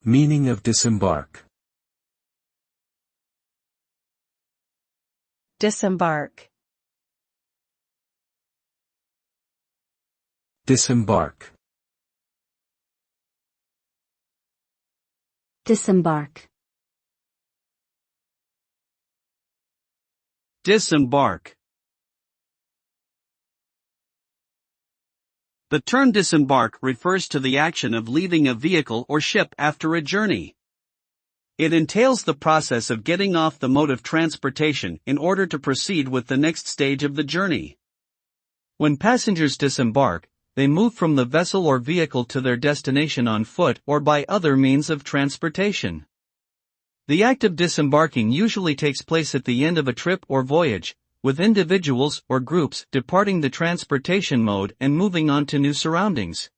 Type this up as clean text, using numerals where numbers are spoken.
Meaning of disembark. Disembark. Disembark. Disembark. Disembark. The term disembark refers to the action of leaving a vehicle or ship after a journey. It entails the process of getting off the mode of transportation in order to proceed with the next stage of the journey. When passengers disembark, they move from the vessel or vehicle to their destination on foot or by other means of transportation. The act of disembarking usually takes place at the end of a trip or voyage, with individuals or groups departing the transportation mode and moving on to new surroundings.